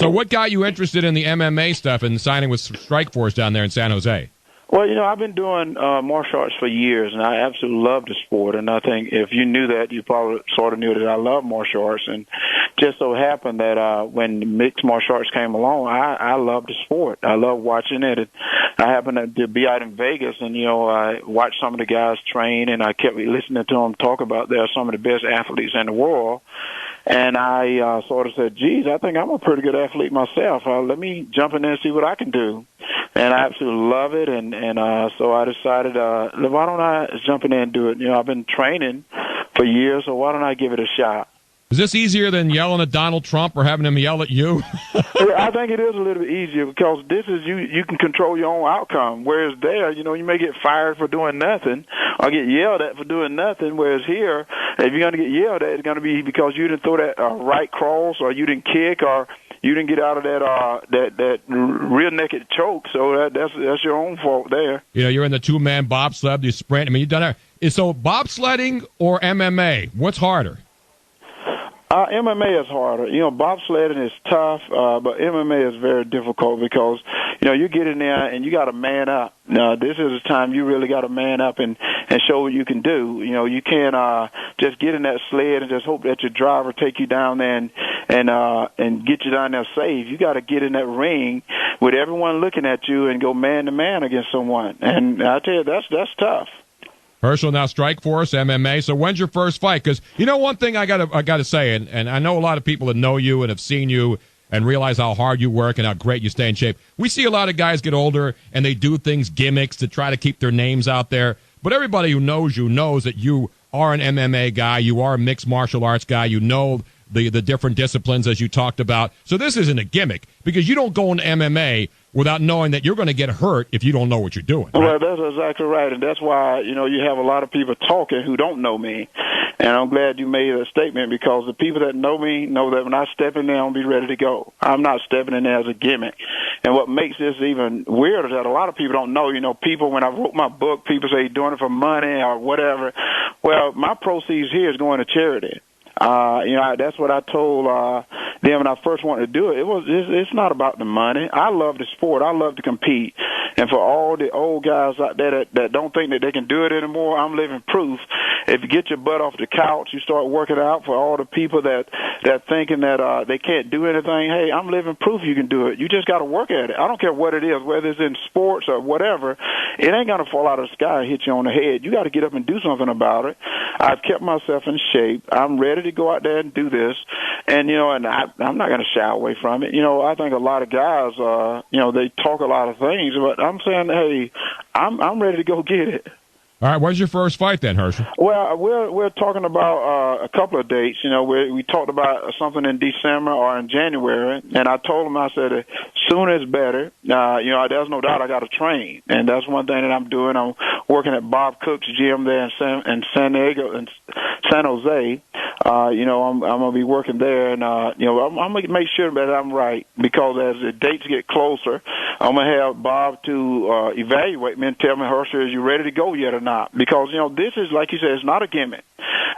So what got you interested in the MMA stuff and signing with Strikeforce down there in San Jose? Well, I've been doing martial arts for years, and I absolutely love the sport. And I think if you knew that, you probably sort of knew that I love martial arts. And just so happened that when mixed martial arts came along, I love the sport. I love watching it. And I happened to be out in Vegas, and, I watched some of the guys train, and I kept listening to them talk about they're some of the best athletes in the world. And I sort of said, geez, I think I'm a pretty good athlete myself. Let me jump in there and see what I can do. And I absolutely love it. And so I decided, why don't I jump in there and do it? I've been training for years, so why don't I give it a shot? Is this easier than yelling at Donald Trump or having him yell at you? I think it is a little bit easier because this is you can control your own outcome. Whereas there, you may get fired for doing nothing or get yelled at for doing nothing. Whereas here, if you're going to get yelled at, it's going to be because you didn't throw that right cross or you didn't kick or you didn't get out of that rear naked choke. So that's your own fault there. You're in the two-man bobsled, you sprint. I mean, you've done it. So bobsledding or MMA, what's harder? MMA is harder. Bobsledding is tough, but MMA is very difficult because, you get in there and you got to man up. Now, this is a time you really got to man up and show what you can do. You can't just get in that sled and just hope that your driver take you down there and get you down there safe. You got to get in that ring with everyone looking at you and go man to man against someone. And I tell you, that's tough. Herschel, now Strikeforce, MMA. So when's your first fight? Because one thing I gotta say, and I know a lot of people that know you and have seen you and realize how hard you work and how great you stay in shape. We see a lot of guys get older and they do things, gimmicks, to try to keep their names out there. But everybody who knows you knows that you are an MMA guy. You are a mixed martial arts guy. You know the different disciplines as you talked about. So this isn't a gimmick because you don't go into MMA without knowing that you're going to get hurt if you don't know what you're doing. Right? Well, that's exactly right, and that's why, you have a lot of people talking who don't know me. And I'm glad you made a statement because the people that know me know that when I step in there, I'll be ready to go. I'm not stepping in there as a gimmick. And what makes this even weirder is that a lot of people don't know. People, when I wrote my book, people say doing it for money or whatever. Well, my proceeds here is going to charity. That's what I told them when I first wanted to do it. It's not about the money. I love the sport. I love to compete. And for all the old guys out there that don't think that they can do it anymore, I'm living proof. If you get your butt off the couch, you start working out. For all the people that thinking that they can't do anything, hey, I'm living proof you can do it. You just got to work at it. I don't care what it is, whether it's in sports or whatever. It ain't going to fall out of the sky and hit you on the head. You got to get up and do something about it. I've kept myself in shape. I'm ready to go out there and do this. And, and I'm not going to shy away from it. I think a lot of guys, they talk a lot of things, but I'm saying, hey, I'm ready to go get it. All right, when's your first fight then, Herschel? Well, we're talking about a couple of dates. We talked about something in December or in January, and I told him, I said, sooner is better. There's no doubt I got to train, and that's one thing that I'm doing. I'm working at Bob Cook's gym there in San Diego, in San Jose. I'm going to be working there, and I'm going to make sure that I'm right because as the dates get closer, I'm going to have Bob to evaluate me and tell me, Herschel, is you ready to go yet or not? Because, this is, like you said, it's not a gimmick.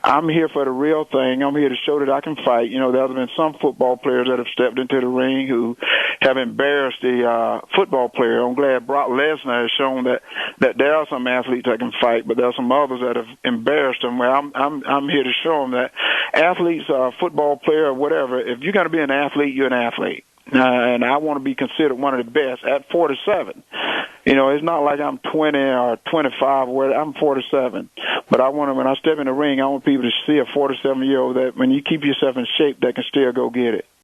I'm here for the real thing. I'm here to show that I can fight. There have been some football players that have stepped into the ring who have embarrassed the football player. I'm glad Brock Lesnar has shown that there are some athletes that can fight, but there are some others that have embarrassed them. Well, I'm here to show them that athletes, football player, or whatever, if you're going to be an athlete, you're an athlete. And I want to be considered one of the best at 47. It's not like I'm 20 or 25 or whatever. I'm 47. But when I step in the ring, I want people to see a 47-year-old that when you keep yourself in shape, that can still go get it.